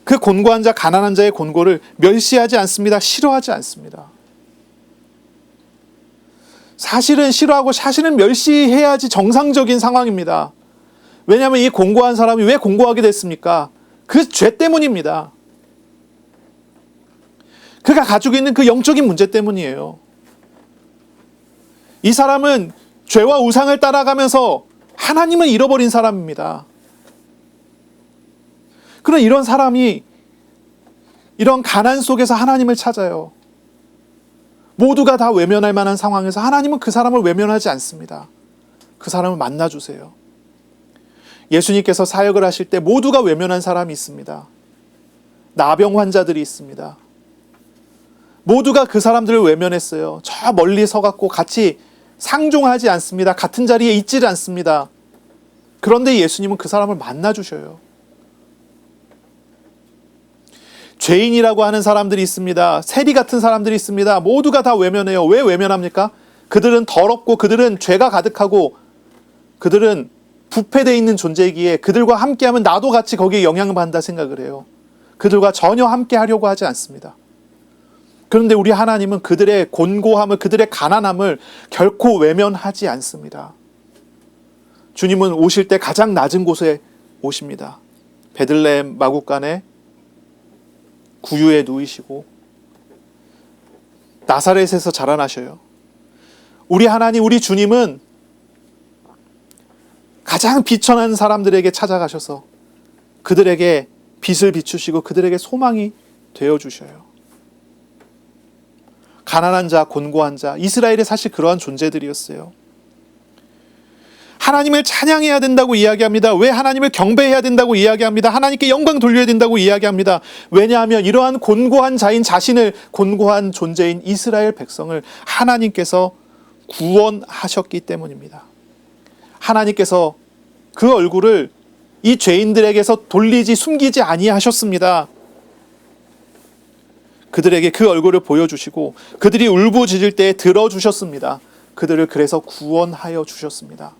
S1: 그 곤고한 자, 가난한 자의 곤고를 멸시하지 않습니다. 싫어하지 않습니다. 사실은 싫어하고 사실은 멸시해야지 정상적인 상황입니다. 왜냐하면 이 곤고한 사람이 왜 곤고하게 됐습니까? 그 죄 때문입니다. 그가 가지고 있는 그 영적인 문제 때문이에요. 이 사람은 죄와 우상을 따라가면서 하나님을 잃어버린 사람입니다. 그런 이런 사람이 이런 가난 속에서 하나님을 찾아요. 모두가 다 외면할 만한 상황에서 하나님은 그 사람을 외면하지 않습니다. 그 사람을 만나주세요. 예수님께서 사역을 하실 때 모두가 외면한 사람이 있습니다. 나병 환자들이 있습니다. 모두가 그 사람들을 외면했어요. 저 멀리 서갖고 같이 상종하지 않습니다. 같은 자리에 있질 않습니다. 그런데 예수님은 그 사람을 만나주셔요. 죄인이라고 하는 사람들이 있습니다. 세리 같은 사람들이 있습니다. 모두가 다 외면해요. 왜 외면합니까? 그들은 더럽고 그들은 죄가 가득하고 그들은 부패되어 있는 존재이기에 그들과 함께하면 나도 같이 거기에 영향을 받는다 생각을 해요. 그들과 전혀 함께하려고 하지 않습니다. 그런데 우리 하나님은 그들의 곤고함을, 그들의 가난함을 결코 외면하지 않습니다. 주님은 오실 때 가장 낮은 곳에 오십니다. 베들레헴 마구간에 구유에 누이시고 나사렛에서 자라나셔요. 우리 하나님, 우리 주님은 가장 비천한 사람들에게 찾아가셔서 그들에게 빛을 비추시고 그들에게 소망이 되어주셔요. 가난한 자, 곤고한 자, 이스라엘이 사실 그러한 존재들이었어요. 하나님을 찬양해야 된다고 이야기합니다. 왜 하나님을 경배해야 된다고 이야기합니다. 하나님께 영광 돌려야 된다고 이야기합니다. 왜냐하면 이러한 곤고한 자인 자신을, 곤고한 존재인 이스라엘 백성을 하나님께서 구원하셨기 때문입니다. 하나님께서 그 얼굴을 이 죄인들에게서 돌리지, 숨기지 아니하셨습니다. 그들에게 그 얼굴을 보여주시고 그들이 울부짖을 때에 들어주셨습니다. 그들을 그래서 구원하여 주셨습니다.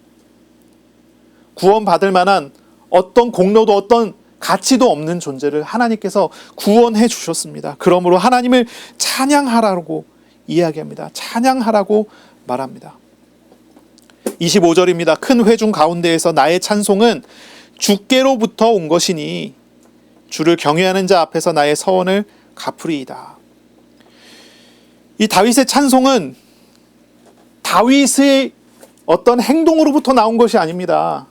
S1: 구원받을 만한 어떤 공로도 어떤 가치도 없는 존재를 하나님께서 구원해 주셨습니다. 그러므로 하나님을 찬양하라고 이야기합니다. 찬양하라고 말합니다. 25절입니다. 큰 회중 가운데에서 나의 찬송은 주께로부터 온 것이니 주를 경외하는 자 앞에서 나의 서원을 갚으리이다. 이 다윗의 찬송은 다윗의 어떤 행동으로부터 나온 것이 아닙니다.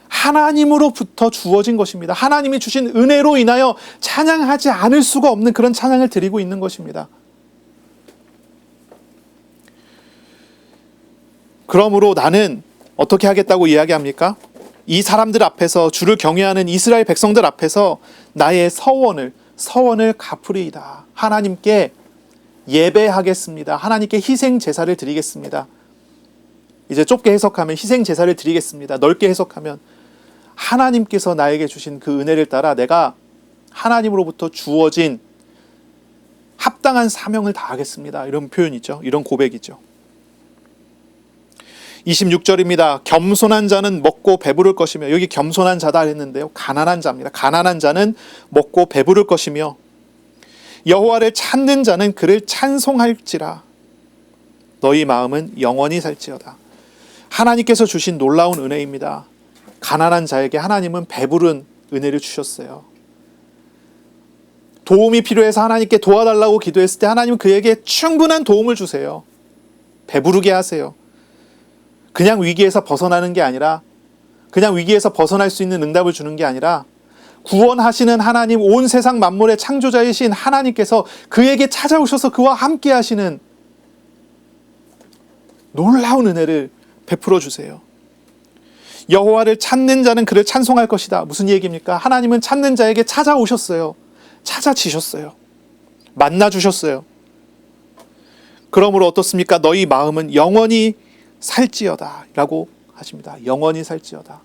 S1: 하나님으로부터 주어진 것입니다. 하나님이 주신 은혜로 인하여 찬양하지 않을 수가 없는 그런 찬양을 드리고 있는 것입니다. 그러므로 나는 어떻게 하겠다고 이야기합니까? 이 사람들 앞에서, 주를 경외하는 이스라엘 백성들 앞에서 나의 서원을 갚으리이다. 하나님께 예배하겠습니다. 하나님께 희생 제사를 드리겠습니다. 이제 좁게 해석하면 희생 제사를 드리겠습니다. 넓게 해석하면 하나님께서 나에게 주신 그 은혜를 따라 내가 하나님으로부터 주어진 합당한 사명을 다하겠습니다. 이런 표현이죠. 이런 고백이죠. 26절입니다. 겸손한 자는 먹고 배부를 것이며, 여기 겸손한 자다 했는데요, 가난한 자입니다. 가난한 자는 먹고 배부를 것이며 여호와를 찾는 자는 그를 찬송할지라. 너희 마음은 영원히 살지어다. 하나님께서 주신 놀라운 은혜입니다. 가난한 자에게 하나님은 배부른 은혜를 주셨어요. 도움이 필요해서 하나님께 도와달라고 기도했을 때 하나님은 그에게 충분한 도움을 주세요. 배부르게 하세요. 그냥 위기에서 벗어나는 게 아니라, 그냥 위기에서 벗어날 수 있는 응답을 주는 게 아니라, 구원하시는 하나님, 온 세상 만물의 창조자이신 하나님께서 그에게 찾아오셔서 그와 함께 하시는 놀라운 은혜를 베풀어 주세요. 여호와를 찾는 자는 그를 찬송할 것이다. 무슨 얘기입니까? 하나님은 찾는 자에게 찾아오셨어요. 찾아지셨어요. 만나주셨어요. 그러므로 어떻습니까? 너희 마음은 영원히 살지어다 라고 하십니다. 영원히 살지어다.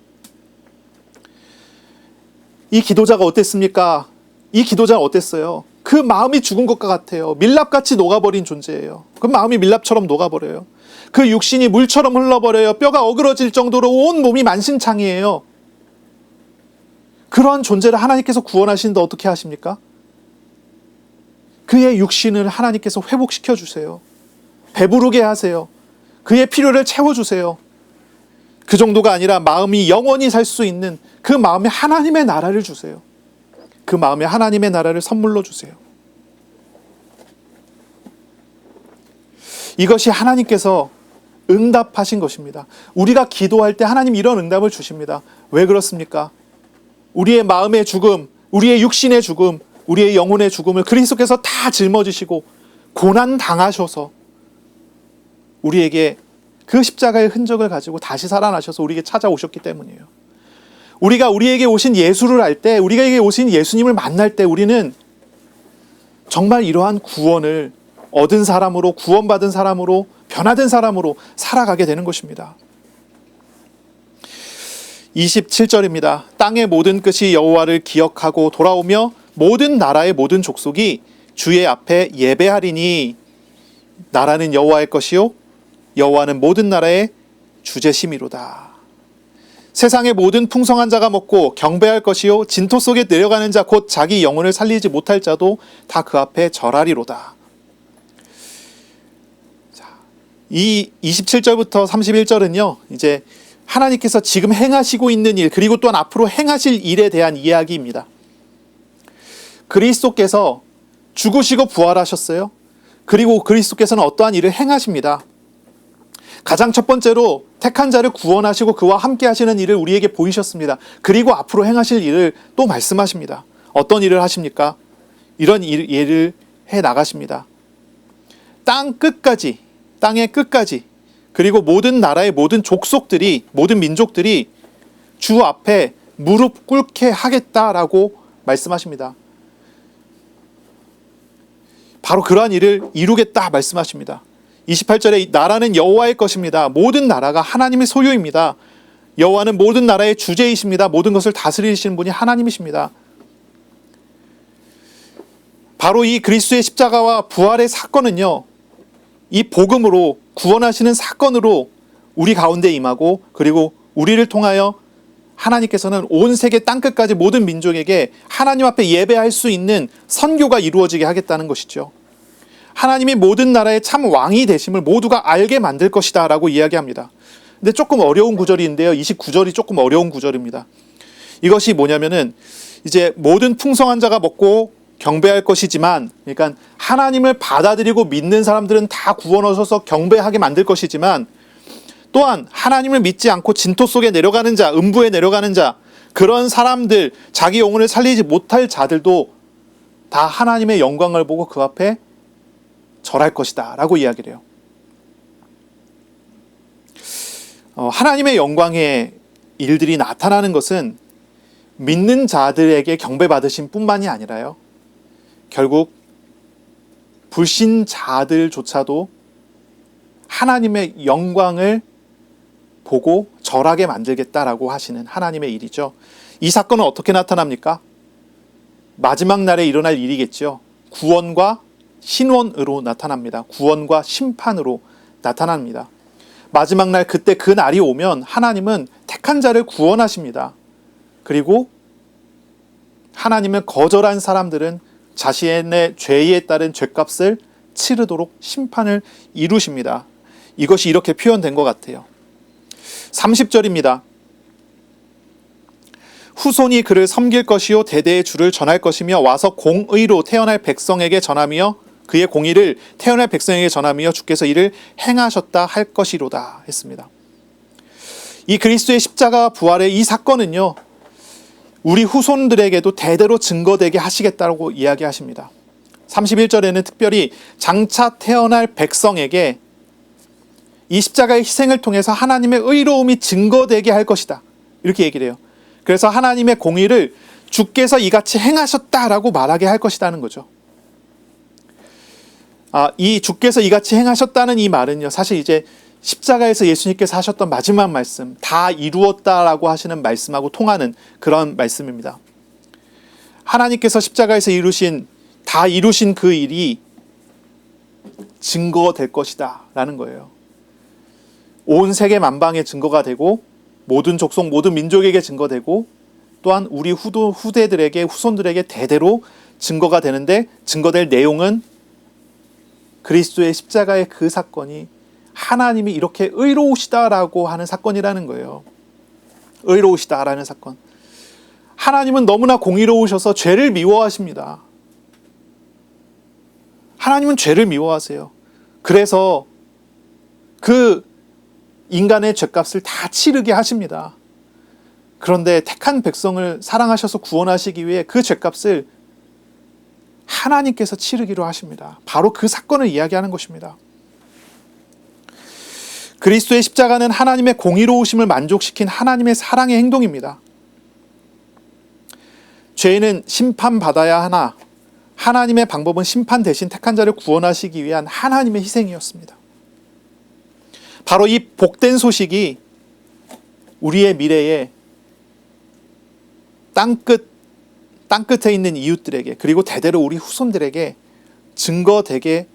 S1: 이 기도자가 어땠습니까? 이 기도자는 어땠어요? 그 마음이 죽은 것과 같아요. 밀랍같이 녹아버린 존재예요. 그 마음이 밀랍처럼 녹아버려요. 그 육신이 물처럼 흘러버려요. 뼈가 어그러질 정도로 온 몸이 만신창이에요. 그러한 존재를 하나님께서 구원하시는데 어떻게 하십니까? 그의 육신을 하나님께서 회복시켜 주세요. 배부르게 하세요. 그의 필요를 채워주세요. 그 정도가 아니라 마음이 영원히 살 수 있는 그 마음에 하나님의 나라를 주세요. 그 마음에 하나님의 나라를 선물로 주세요. 이것이 하나님께서 응답하신 것입니다. 우리가 기도할 때 하나님 이런 응답을 주십니다. 왜 그렇습니까? 우리의 마음의 죽음, 우리의 육신의 죽음, 우리의 영혼의 죽음을 그리스도께서 다 짊어지시고 고난 당하셔서 우리에게 그 십자가의 흔적을 가지고 다시 살아나셔서 우리에게 찾아오셨기 때문이에요. 우리가 우리에게 오신 예수를 알 때, 우리에게 오신 예수님을 만날 때 우리는 정말 이러한 구원을 얻은 사람으로, 구원받은 사람으로, 변화된 사람으로 살아가게 되는 것입니다. 27절입니다. 땅의 모든 끝이 여호와를 기억하고 돌아오며 모든 나라의 모든 족속이 주의 앞에 예배하리니, 나라는 여호와의 것이요 여호와는 모든 나라의 주제심이로다. 세상의 모든 풍성한 자가 먹고 경배할 것이요 진토 속에 내려가는 자 곧 자기 영혼을 살리지 못할 자도 다 그 앞에 절하리로다. 자, 이 27절부터 31절은요, 이제 하나님께서 지금 행하시고 있는 일, 그리고 또한 앞으로 행하실 일에 대한 이야기입니다. 그리스도께서 죽으시고 부활하셨어요. 그리고 그리스도께서는 어떠한 일을 행하십니다. 가장 첫 번째로 택한 자를 구원하시고 그와 함께 하시는 일을 우리에게 보이셨습니다. 그리고 앞으로 행하실 일을 또 말씀하십니다. 어떤 일을 하십니까? 이런 일을 해 나가십니다. 땅 끝까지, 땅의 끝까지, 그리고 모든 나라의 모든 족속들이, 모든 민족들이 주 앞에 무릎 꿇게 하겠다라고 말씀하십니다. 바로 그러한 일을 이루겠다 말씀하십니다. 28절에 나라는 여호와의 것입니다. 모든 나라가 하나님의 소유입니다. 여호와는 모든 나라의 주제이십니다. 모든 것을 다스리시는 분이 하나님이십니다. 바로 이 그리스도의 십자가와 부활의 사건은요, 이 복음으로, 구원하시는 사건으로 우리 가운데 임하고, 그리고 우리를 통하여 하나님께서는 온 세계 땅끝까지 모든 민족에게 하나님 앞에 예배할 수 있는 선교가 이루어지게 하겠다는 것이죠. 하나님이 모든 나라의 참 왕이 되심을 모두가 알게 만들 것이다 라고 이야기합니다. 근데 조금 어려운 구절인데요, 29절이 조금 어려운 구절입니다. 이것이 뭐냐면은 이제 모든 풍성한 자가 먹고 경배할 것이지만, 그러니까 하나님을 받아들이고 믿는 사람들은 다 구원 얻어서 경배하게 만들 것이지만, 또한 하나님을 믿지 않고 진토 속에 내려가는 자, 음부에 내려가는 자, 그런 사람들, 자기 영혼을 살리지 못할 자들도 다 하나님의 영광을 보고 그 앞에 절할 것이다 라고 이야기를 해요. 하나님의 영광의 일들이 나타나는 것은 믿는 자들에게 경배받으심 뿐만이 아니라요, 결국 불신자들조차도 하나님의 영광을 보고 절하게 만들겠다라고 하시는 하나님의 일이죠. 이 사건은 어떻게 나타납니까? 마지막 날에 일어날 일이겠죠. 구원과 신원으로 나타납니다. 구원과 심판으로 나타납니다. 마지막 날, 그때 그 날이 오면 하나님은 택한 자를 구원하십니다. 그리고 하나님을 거절한 사람들은 자신의 죄에 따른 죄값을 치르도록 심판을 이루십니다. 이것이 이렇게 표현된 것 같아요. 30절입니다. 후손이 그를 섬길 것이요 대대의 주를 전할 것이며 와서 공의로 태어날 백성에게 전하며 그의 공의를 태어날 백성에게 전하며 주께서 이를 행하셨다 할 것이로다 했습니다. 이 그리스도의 십자가 부활의 이 사건은요, 우리 후손들에게도 대대로 증거되게 하시겠다고 이야기하십니다. 31절에는 특별히 장차 태어날 백성에게 이 십자가의 희생을 통해서 하나님의 의로움이 증거되게 할 것이다, 이렇게 얘기를 해요. 그래서 하나님의 공의를 주께서 이같이 행하셨다라고 말하게 할 것이라는 거죠. 이 주께서 이같이 행하셨다는 이 말은요, 사실 이제 십자가에서 예수님께서 하셨던 마지막 말씀, 다 이루었다라고 하시는 말씀하고 통하는 그런 말씀입니다. 하나님께서 십자가에서 다 이루신 그 일이 증거될 것이다 라는 거예요. 온 세계 만방의 증거가 되고 모든 족속, 모든 민족에게 증거되고 또한 우리 후대들에게, 후손들에게 대대로 증거가 되는데, 증거될 내용은 그리스도의 십자가의 그 사건이 하나님이 이렇게 의로우시다라고 하는 사건이라는 거예요. 의로우시다라는 사건. 하나님은 너무나 공의로우셔서 죄를 미워하십니다. 하나님은 죄를 미워하세요. 그래서 그 인간의 죄값을 다 치르게 하십니다. 그런데 택한 백성을 사랑하셔서 구원하시기 위해 그 죄값을 하나님께서 치르기로 하십니다. 바로 그 사건을 이야기하는 것입니다. 그리스도의 십자가는 하나님의 공의로우심을 만족시킨 하나님의 사랑의 행동입니다. 죄인은 심판받아야 하나 하나님의 방법은 심판 대신 택한 자를 구원하시기 위한 하나님의 희생이었습니다. 바로 이 복된 소식이 우리의 미래에 땅끝에 있는 이웃들에게, 그리고 대대로 우리 후손들에게 증거되게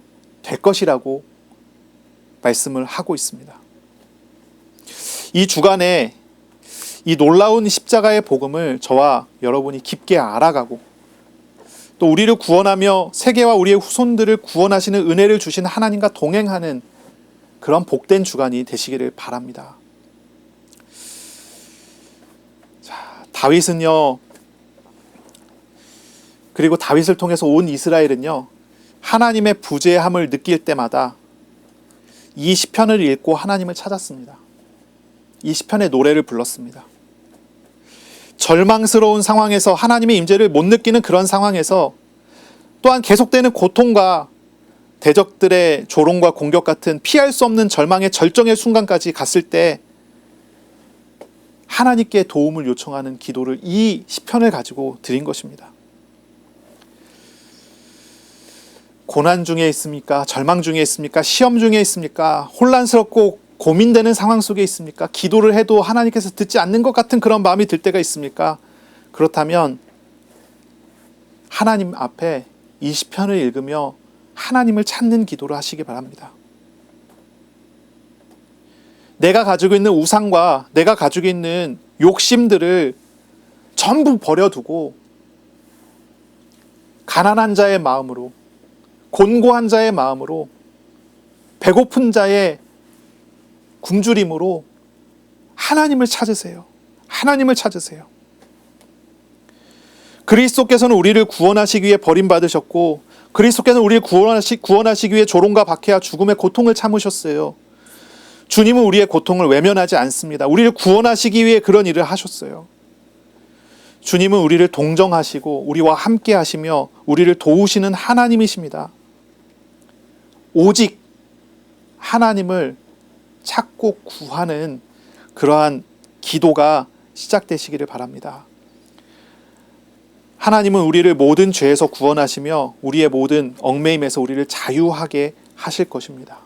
S1: 될 것이라고 말씀을 하고 있습니다. 이 주간에 이 놀라운 십자가의 복음을 저와 여러분이 깊게 알아가고 또 우리를 구원하며 세계와 우리의 후손들을 구원하시는 은혜를 주신 하나님과 동행하는 그런 복된 주간이 되시기를 바랍니다. 자, 다윗은요, 그리고 다윗을 통해서 온 이스라엘은요, 하나님의 부재함을 느낄 때마다 이 시편을 읽고 하나님을 찾았습니다. 이 시편의 노래를 불렀습니다. 절망스러운 상황에서 하나님의 임재를 못 느끼는 그런 상황에서 또한 계속되는 고통과 대적들의 조롱과 공격 같은 피할 수 없는 절망의 절정의 순간까지 갔을 때 하나님께 도움을 요청하는 기도를 이 시편을 가지고 드린 것입니다. 고난 중에 있습니까? 절망 중에 있습니까? 시험 중에 있습니까? 혼란스럽고 고민되는 상황 속에 있습니까? 기도를 해도 하나님께서 듣지 않는 것 같은 그런 마음이 들 때가 있습니까? 그렇다면 하나님 앞에 이 시편을 읽으며 하나님을 찾는 기도를 하시기 바랍니다. 내가 가지고 있는 우상과 내가 가지고 있는 욕심들을 전부 버려두고 가난한 자의 마음으로, 곤고한 자의 마음으로, 배고픈 자의 굶주림으로 하나님을 찾으세요. 하나님을 찾으세요. 그리스도께서는 우리를 구원하시기 위해 버림받으셨고 그리스도께서는 우리를 구원하시기 위해 조롱과 박해와 죽음의 고통을 참으셨어요. 주님은 우리의 고통을 외면하지 않습니다. 우리를 구원하시기 위해 그런 일을 하셨어요. 주님은 우리를 동정하시고 우리와 함께 하시며 우리를 도우시는 하나님이십니다. 오직 하나님을 찾고 구하는 그러한 기도가 시작되시기를 바랍니다. 하나님은 우리를 모든 죄에서 구원하시며 우리의 모든 얽매임에서 우리를 자유하게 하실 것입니다.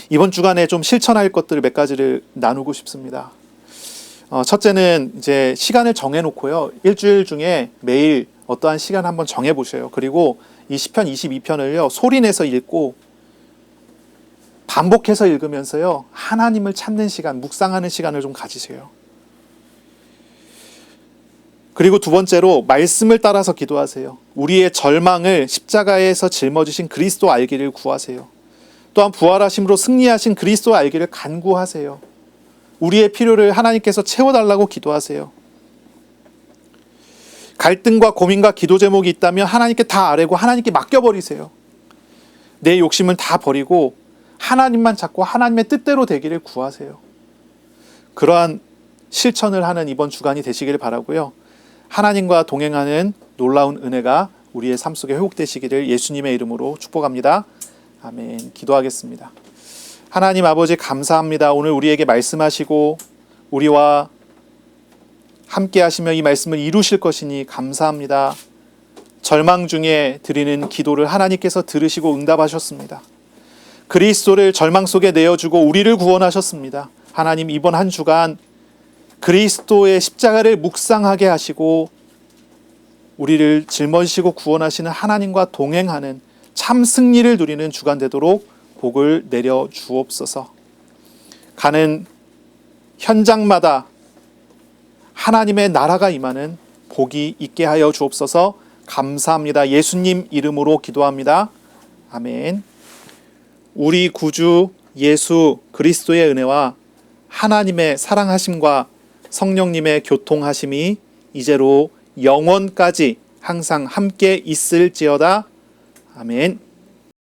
S1: 이번 주간에 좀 실천할 것들을 몇 가지를 나누고 싶습니다. 첫째는 이제 시간을 정해놓고요. 일주일 중에 매일 어떠한 시간 한번 정해보세요. 그리고 이 시편 22편을요. 소리내서 읽고 반복해서 읽으면서요. 하나님을 찾는 시간, 묵상하는 시간을 좀 가지세요. 그리고 두 번째로 말씀을 따라서 기도하세요. 우리의 절망을 십자가에서 짊어지신 그리스도 알기를 구하세요. 또한 부활하심으로 승리하신 그리스도 알기를 간구하세요. 우리의 필요를 하나님께서 채워달라고 기도하세요. 갈등과 고민과 기도 제목이 있다면 하나님께 다 아뢰고 하나님께 맡겨버리세요. 내 욕심을 다 버리고 하나님만 찾고 하나님의 뜻대로 되기를 구하세요. 그러한 실천을 하는 이번 주간이 되시기를 바라고요. 하나님과 동행하는 놀라운 은혜가 우리의 삶 속에 회복되시기를 예수님의 이름으로 축복합니다. 아멘. 기도하겠습니다. 하나님 아버지 감사합니다. 오늘 우리에게 말씀하시고 우리와 함께 하시며 이 말씀을 이루실 것이니 감사합니다. 절망 중에 드리는 기도를 하나님께서 들으시고 응답하셨습니다. 그리스도를 절망 속에 내어주고 우리를 구원하셨습니다. 하나님 이번 한 주간 그리스도의 십자가를 묵상하게 하시고 우리를 짊어지시고 구원하시는 하나님과 동행하는 참 승리를 누리는 주간 되도록 복을 내려 주옵소서. 가는 현장마다 하나님의 나라가 임하는 복이 있게 하여 주옵소서. 감사합니다. 예수님 이름으로 기도합니다. 아멘. 우리 구주 예수 그리스도의 은혜와 하나님의 사랑하심과 성령님의 교통하심이 이제로 영원까지 항상 함께 있을지어다. 아멘.